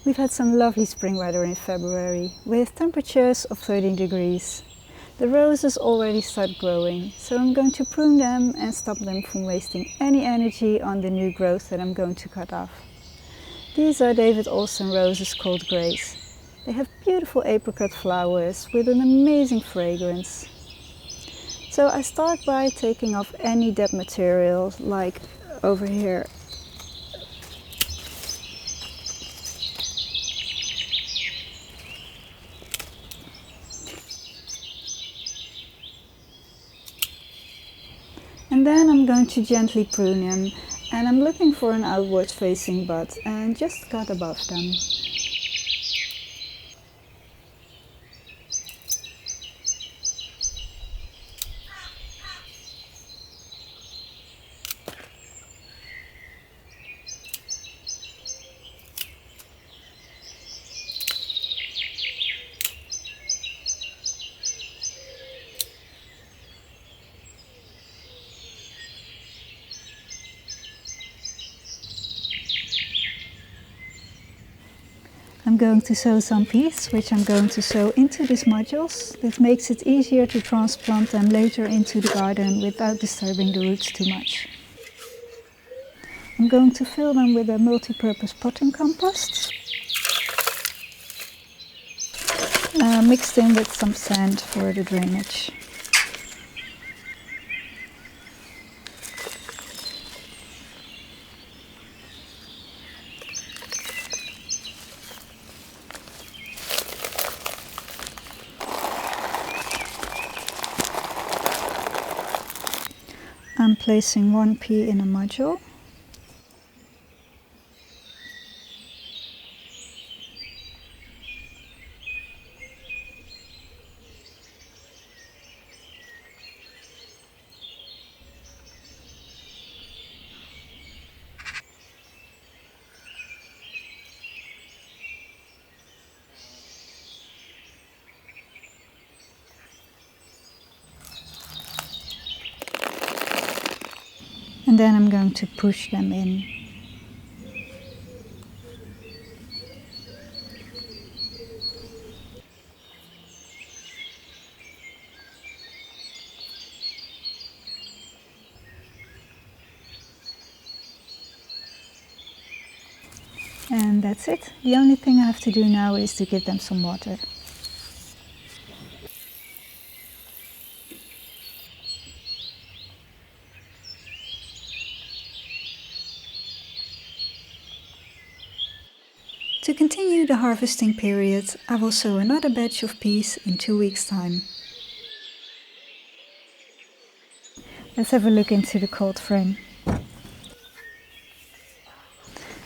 We've had some lovely spring weather in February, with temperatures of 13 degrees. The roses already start growing, so I'm going to prune them and stop them from wasting any energy on the new growth that I'm going to cut off. These are David Olsen roses called Grace. They have beautiful apricot flowers with an amazing fragrance. So I start by taking off any dead material, like over here. And then I'm going to gently prune them, and I'm looking for an outwards facing bud and just cut above them. I'm going to sow some peas, which I'm going to sow into these modules. This makes it easier to transplant them later into the garden without disturbing the roots too much. I'm going to fill them with a multi-purpose potting compost, mixed in with some sand for the drainage. I'm placing one pea in a module. And then I'm going to push them in. And that's it. The only thing I have to do now is to give them some water. To continue the harvesting period, I will sow another batch of peas in 2 weeks' time. Let's have a look into the cold frame.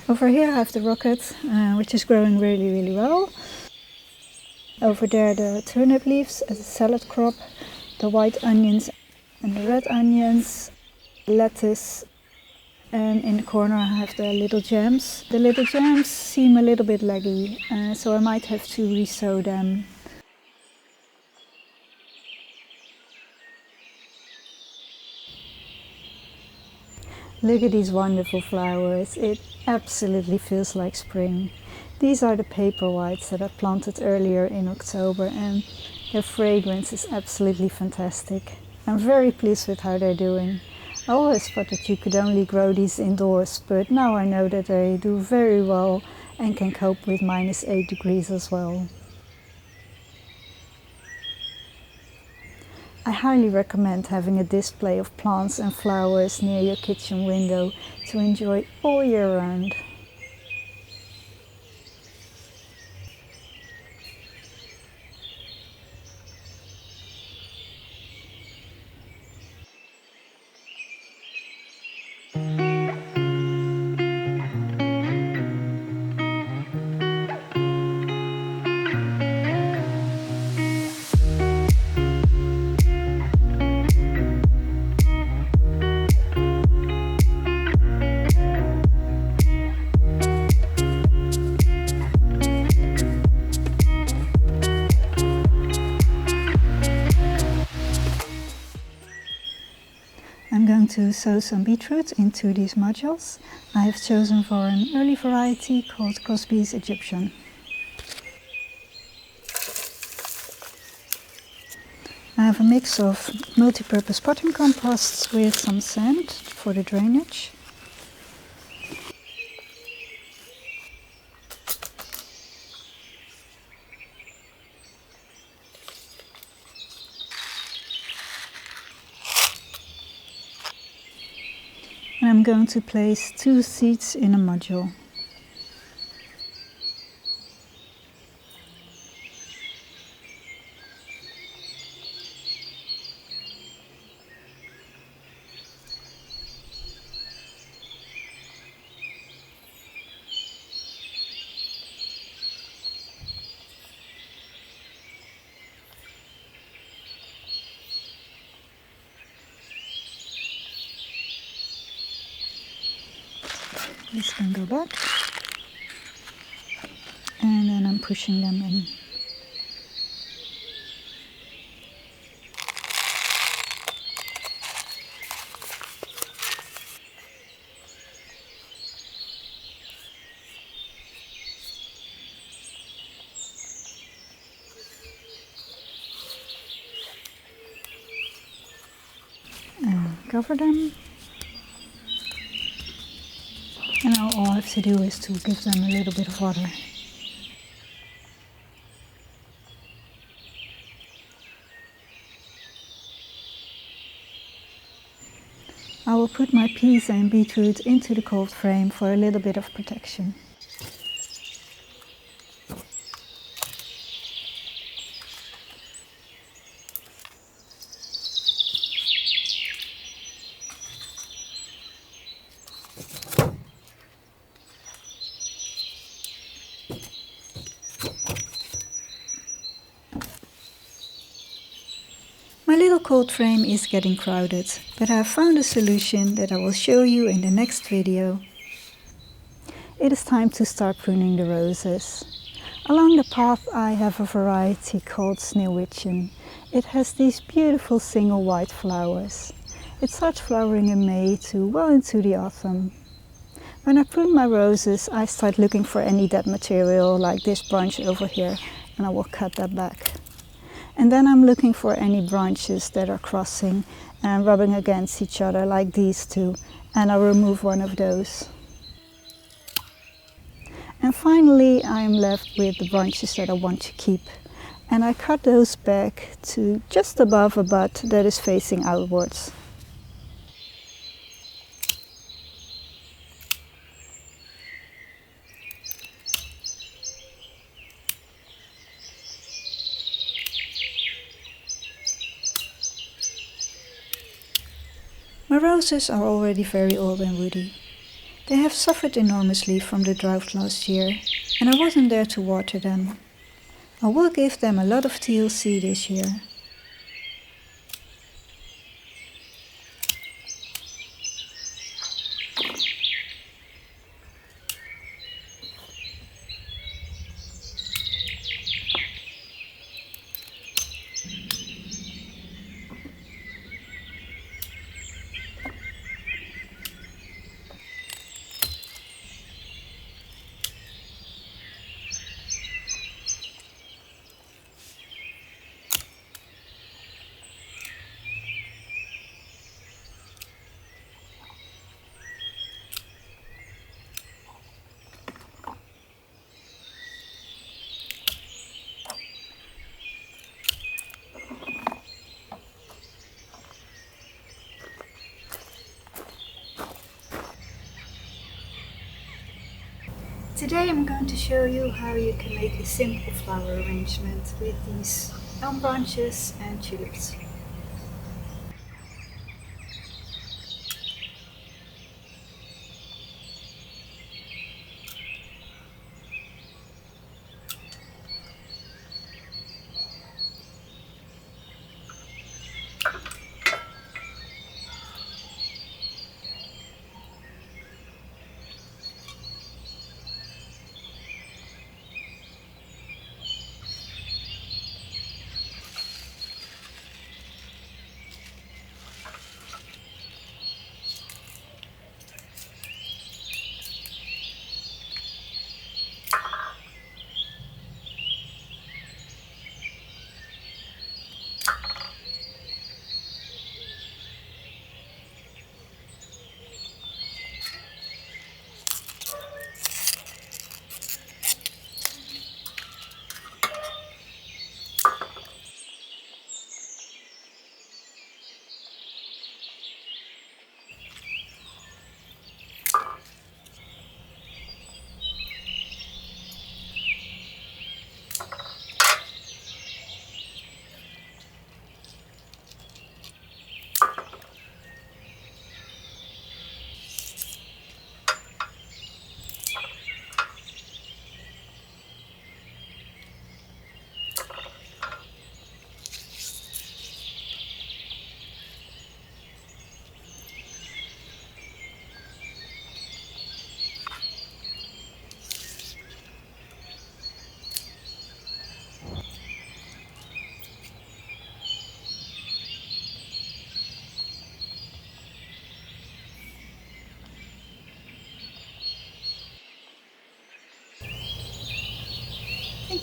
Over here I have the rocket, which is growing really well. Over there the turnip leaves as a salad crop, the white onions and the red onions, lettuce, and in the corner I have the little gems. The little gems seem a little bit leggy, so I might have to re-sow them. Look at these wonderful flowers. It absolutely feels like spring. These are the Paperwhites that I planted earlier in October, and their fragrance is absolutely fantastic. I'm very pleased with how they're doing. I always thought that you could only grow these indoors, but now I know that they do very well and can cope with -8 degrees as well. I highly recommend having a display of plants and flowers near your kitchen window to enjoy all year round. I'm going to sow some beetroot into these modules. I have chosen for an early variety called Crosby's Egyptian. I have a mix of multi-purpose potting composts with some sand for the drainage. And I'm going to place 2 seeds in a module. This can go back, and then I'm pushing them in. And cover them. And now all I have to do is to give them a little bit of water. I will put my peas and beetroot into the cold frame for a little bit of protection. My little cold frame is getting crowded, but I have found a solution that I will show you in the next video. It is time to start pruning the roses. Along the path I have a variety called Sneeuwwitchen. It has these beautiful single white flowers. It starts flowering in May to well into the autumn. When I prune my roses, I start looking for any dead material like this branch over here, and I will cut that back. And then I'm looking for any branches that are crossing and rubbing against each other like these two, and I'll remove one of those. And finally I'm left with the branches that I want to keep, and I cut those back to just above a bud that is facing outwards. My roses are already very old and woody. They have suffered enormously from the drought last year, and I wasn't there to water them. I will give them a lot of TLC this year. Today I'm going to show you how you can make a simple flower arrangement with these elm branches and tulips.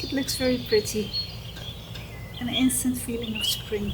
It looks very pretty. An instant feeling of spring.